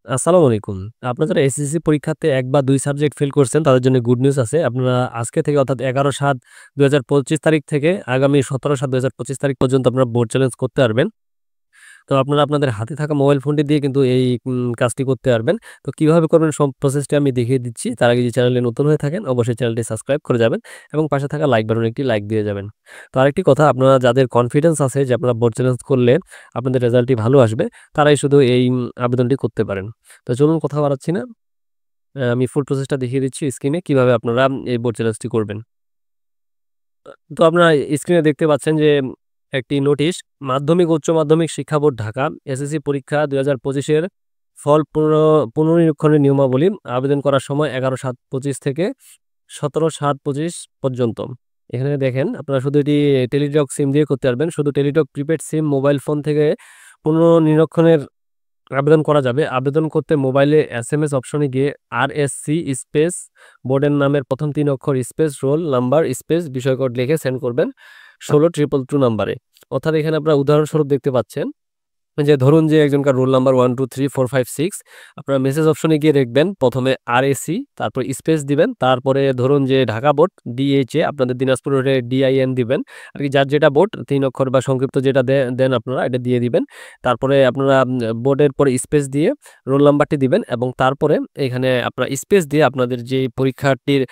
আসসালামু আলাইকুম। আপনারা যারা এসএসসি পরীক্ষাতে ১ বা ২ সাবজেক্ট ফেল করছেন তাদের জন্য গুড নিউজ আছে। আপনারা আজকে থেকে অর্থাৎ ১১/৭/২০২৫ তারিখ থেকে আগামী ১৭/৭/২০২৫ তারিখ পর্যন্ত আপনারা বোর্ড চ্যালেঞ্জ করতে পারবেন। তো আপনারা আপনাদের হাতে থাকা মোবাইল ফোনটি দিয়ে কিন্তু এই কাজটি করতে পারবেন। তো কিভাবে করবেন প্রসেসটি আমি দেখিয়ে দিচ্ছি। তার আগে যদি চ্যানেলে নতুন হয়ে থাকেন অবশ্যই চ্যানেলটি সাবস্ক্রাইব করে যাবেন এবং পাশে থাকা লাইক বাটনে একটি লাইক দিয়ে যাবেন। তো আরেকটি কথা আপনারা যাদের কনফিডেন্স আছে যে আপনারা বোর্ড চ্যালেঞ্জ করলে আপনাদের রেজাল্টটি ভালো আসবে, তারাই শুধু এই আবেদনটি করতে পারেন। তো চলুন কথা বাড়াচ্ছি না। আমি ফুল প্রসেসটা দেখিয়ে দিচ্ছি স্ক্রিনে কিভাবে আপনারা এই বোর্ড চ্যালেঞ্জটি করবেন। তো আপনারা স্ক্রিনে দেখতে পাচ্ছেন যে একটি নোটিশ মাধ্যমিক, উচ্চ মাধ্যমিক শিক্ষা বোর্ড ঢাকা এসএসসি পরীক্ষা ২০২৫ এর ফল পুনর্নিরীক্ষণের নিয়মাবলী আবেদন করার সময় ১১/৭/২৫ থেকে ১৭/৭/২৫ পর্যন্ত। এখানে দেখেন আপনারা শুধু এটি টেলিটক সিম দিয়ে করতে পারবেন। শুধু টেলিটক প্রিপেড সিম মোবাইল ফোন থেকে পুনর্নিরীক্ষণের আবেদন করা যাবে। আবেদন করতে মোবাইলে এসএমএস অপশনে গিয়ে আরএসসি স্পেস বোর্ডের নামের প্রথম ৩ অক্ষর স্পেস রোল নাম্বার স্পেস বিষয় কোড লিখে সেন্ড করবেন ১৬,222 নাম্বারে। অর্থাৎ এখানে আপনারা উদাহরণস্বরূপ দেখতে পাচ্ছেন যে ধরুন যে একজনকার রোল নাম্বার 1, 2, 3, 4, 5, 6 আপনারা মেসেজ অপশনে গিয়ে দেখবেন প্রথমে আরএসি তারপর স্পেস দিবেন। তারপরে ধরুন যে ঢাকা বোর্ড ডিএইচএ আপনাদের দিনাজপুর রোডে ডিআইএন দিবেন। আরকি যার যেটা বোর্ড ৩ অক্ষর বা সংক্ষিপ্ত যেটা দেন আপনারা এটা দিয়ে দিবেন। তারপরে আপনারা বোর্ডের পরে স্পেস দিয়ে রোল নাম্বারটি দিবেন এবং তারপরে এখানে আপনারা স্পেস দিয়ে আপনাদের যে পরীক্ষার্থীর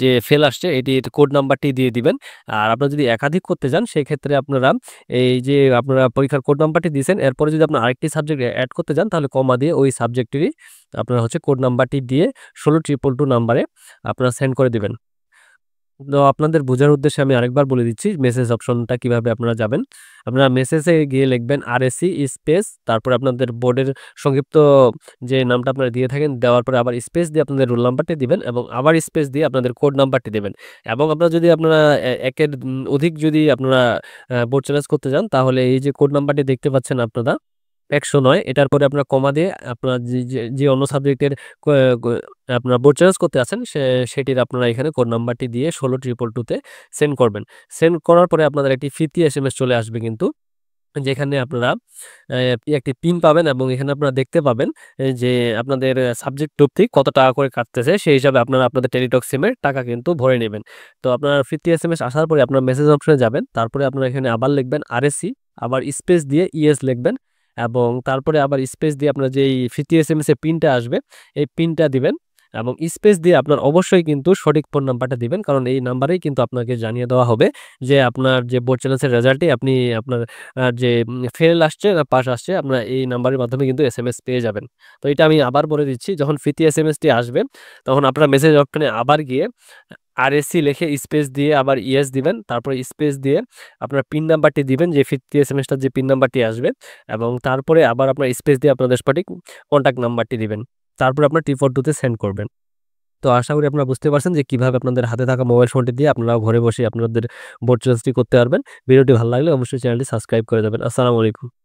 যে ফেল আসছে এটির কোড নাম্বারটি দিয়ে দিবেন। আর আপনারা যদি একাধিক করতে যান সেক্ষেত্রে আপনারা এই যে আপনারা পরীক্ষার কোড নাম্বারটি দিয়েছেন এরপরে যদি আপনার আরেকটি সাবজেক্ট এড করতে যান তাহলে কমা দিয়ে ওই সাবজেক্টেরই আপনারা কোড নাম্বারটি দিয়ে ১৬,222 নাম্বারে আপনারা সেন্ড করে দিবেন। তো আপনাদের বোঝার উদ্দেশ্যে আমি আরেকবার বলে দিচ্ছি মেসেজ অপশনটা কিভাবে আপনারা যাবেন। আপনারা মেসেজে গিয়ে লিখবেন আরএসসি স্পেস তারপরে আপনাদের বোর্ডের সংক্ষিপ্ত যে নামটা আপনারা দিয়ে থাকেন দেওয়ার পরে আবার স্পেস দিয়ে আপনাদের রোল নাম্বারটি দিবেন এবং আবার স্পেস দিয়ে আপনাদের কোড নাম্বারটি দিবেন এবং আপনারা যদি আপনারা একের অধিক যদি আপনারা বোর্ড চ্যালেঞ্জ করতে যান তাহলে এই যে কোড নাম্বারটি দেখতে পাচ্ছেন আপনারা ১০৯ এটার পরে আপনারা কমা দিয়ে আপনার যে অন্য সাবজেক্টের ক ক আপনারা বোর্ড চ্যালেঞ্জ করতে আছেন সেটির আপনারা এখানে কোড নাম্বারটি দিয়ে ১৬,222 তে সেন্ড করবেন। সেন্ড করার পরে আপনাদের একটি ফিরতি এসএমএস চলে আসবে কিন্তু যেখানে আপনারা একটি পিন পাবেন এবং এখানে আপনারা দেখতে পাবেন যে আপনাদের সাবজেক্ট ভিত্তিক কত টাকা করে কাটতেছে সেই হিসাবে আপনারা আপনাদের টেলিটক সিমের টাকা কিন্তু ভরে নেবেন। তো আপনার ফিরতি এসএমএস আসার পরে আপনার মেসেজ অপশনে যাবেন। তারপরে আপনারা এখানে আবার লিখবেন আরএসসি আবার স্পেস দিয়ে ইএস লিখবেন এবং তারপরে আবার স্পেস দিয়ে আপনার যেই ফিরতি এসএমএস এর পিনটা আসবে এই পিনটা দিবেন এবং স্পেস দিয়ে আপনার অবশ্যই কিন্তু সঠিক ফোন নাম্বারটা দিবেন। কারণ এই নাম্বারেই কিন্তু আপনাকে জানিয়ে দেওয়া হবে যে আপনার যে বোর্ড চ্যালেঞ্জের রেজাল্টটি আপনি আপনার যে ফেল আসছে না পাস আসছে আপনারা এই নাম্বারের মাধ্যমে কিন্তু এসএমএস পেয়ে যাবেন। তো এটা আমি আবার বলে দিচ্ছি যখন ফিরতি এসএমএসটি আসবে তখন আপনারা মেসেজ অপশনে আবার গিয়ে আরএসসি লিখে স্পেস দিয়ে আবার ইয়েস দিবেন। তারপরে স্পেস দিয়ে আপনার পিন নাম্বারটি দিবেন যে ফিরতি এসএমএসটার যে পিন নাম্বারটি আসবে এবং তারপরে আবার আপনার স্পেস দিয়ে আপনাদের সঠিক কন্টাক্ট নাম্বারটি দিবেন। তারপরে আপনার T42 তে সেন্ড করবেন। তো আশা করি আপনারা বুঝতে পারছেন যে কিভাবে আপনাদের হাতে থাকা মোবাইল ফোনটি দিয়ে আপনারাও ঘরে বসে আপনাদের বোর্ড চ্যালেঞ্জটি করতে পারবেন। ভিডিওটি ভালো লাগলে অবশ্যই চ্যানেলটি সাবস্ক্রাইব করে দেবেন। আসসালামু আলাইকুম।